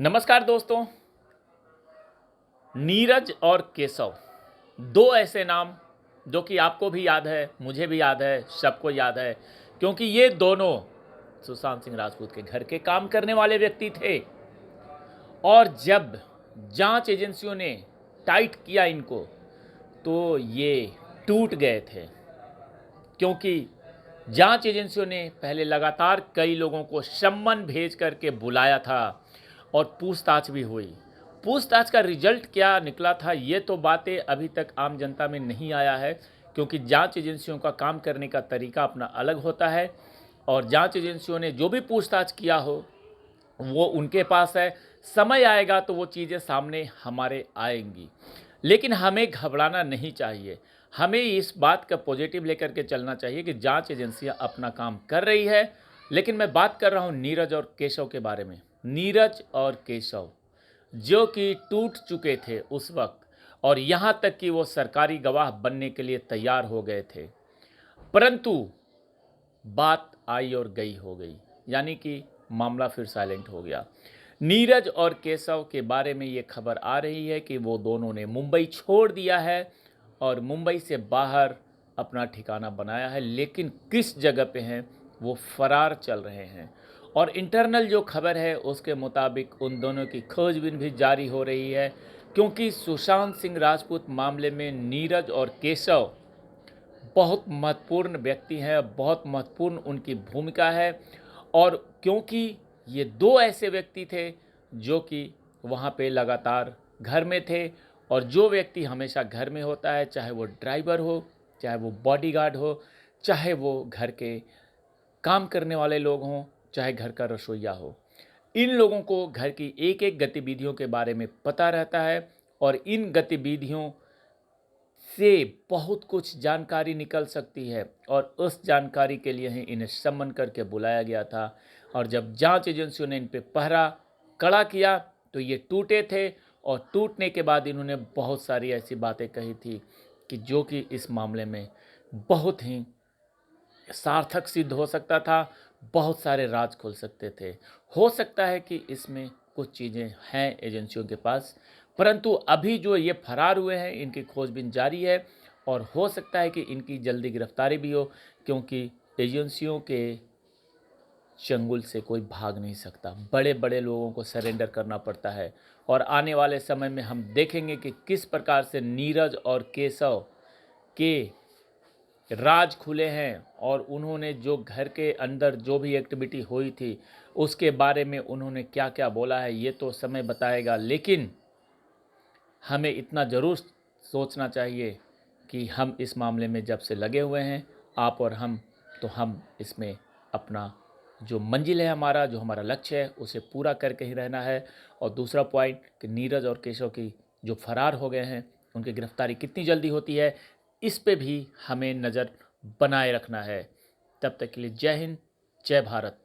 नमस्कार दोस्तों। नीरज और केशव, दो ऐसे नाम जो कि आपको भी याद है, मुझे भी याद है, सबको याद है, क्योंकि ये दोनों सुशांत सिंह राजपूत के घर के काम करने वाले व्यक्ति थे। और जब जांच एजेंसियों ने टाइट किया इनको, तो ये टूट गए थे, क्योंकि जांच एजेंसियों ने पहले लगातार कई लोगों को सम्मन भेज करके बुलाया था और पूछताछ भी हुई। पूछताछ का रिजल्ट क्या निकला था, ये तो बातें अभी तक आम जनता में नहीं आया है, क्योंकि जांच एजेंसियों का काम करने का तरीका अपना अलग होता है और जांच एजेंसियों ने जो भी पूछताछ किया हो वो उनके पास है। समय आएगा तो वो चीज़ें सामने हमारे आएंगी, लेकिन हमें घबराना नहीं चाहिए। हमें इस बात का पॉजिटिव लेकर के चलना चाहिए कि जांच एजेंसियां अपना काम कर रही है। लेकिन मैं बात कर रहा हूं नीरज और केशव के बारे में। नीरज और केशव जो कि टूट चुके थे उस वक्त, और यहाँ तक कि वो सरकारी गवाह बनने के लिए तैयार हो गए थे, परंतु बात आई और गई हो गई, यानी कि मामला फिर साइलेंट हो गया। नीरज और केशव के बारे में ये खबर आ रही है कि वो दोनों ने मुंबई छोड़ दिया है और मुंबई से बाहर अपना ठिकाना बनाया है, लेकिन किस जगह पे हैं वो फरार चल रहे हैं। और इंटरनल जो खबर है उसके मुताबिक उन दोनों की खोजबीन भी जारी हो रही है, क्योंकि सुशांत सिंह राजपूत मामले में नीरज और केशव बहुत महत्वपूर्ण व्यक्ति हैं, बहुत महत्वपूर्ण उनकी भूमिका है। और क्योंकि ये दो ऐसे व्यक्ति थे जो कि वहाँ पे लगातार घर में थे, और जो व्यक्ति हमेशा घर में होता है, चाहे वो ड्राइवर हो, चाहे वो बॉडीगार्ड हो, चाहे वो घर के काम करने वाले लोग हों, चाहे घर का रसोइया हो, इन लोगों को घर की एक एक गतिविधियों के बारे में पता रहता है। और इन गतिविधियों से बहुत कुछ जानकारी निकल सकती है, और उस जानकारी के लिए ही इन्हें सम्मन करके बुलाया गया था। और जब जांच एजेंसियों ने इन पे पहरा कड़ा किया तो ये टूटे थे, और टूटने के बाद इन्होंने बहुत सारी ऐसी बातें कही थी कि जो कि इस मामले में बहुत ही सार्थक सिद्ध हो सकता था, बहुत सारे राज खोल सकते थे। हो सकता है कि इसमें कुछ चीज़ें हैं एजेंसियों के पास, परंतु अभी जो ये फरार हुए हैं इनकी खोजबीन जारी है, और हो सकता है कि इनकी जल्दी गिरफ्तारी भी हो, क्योंकि एजेंसियों के चंगुल से कोई भाग नहीं सकता। बड़े बड़े लोगों को सरेंडर करना पड़ता है। और आने वाले समय में हम देखेंगे कि किस प्रकार से नीरज और केशव के राज खुले हैं, और उन्होंने जो घर के अंदर जो भी एक्टिविटी हुई थी उसके बारे में उन्होंने क्या क्या बोला है, ये तो समय बताएगा। लेकिन हमें इतना ज़रूर सोचना चाहिए कि हम इस मामले में जब से लगे हुए हैं, आप और हम, तो हम इसमें अपना जो मंजिल है, हमारा जो हमारा लक्ष्य है, उसे पूरा करके ही रहना है। और दूसरा पॉइंट कि नीरज और केशव की जो फरार हो गए हैं उनकी गिरफ्तारी कितनी जल्दी होती है, इस पे भी हमें नज़र बनाए रखना है। तब तक के लिए जय हिंद, जय भारत।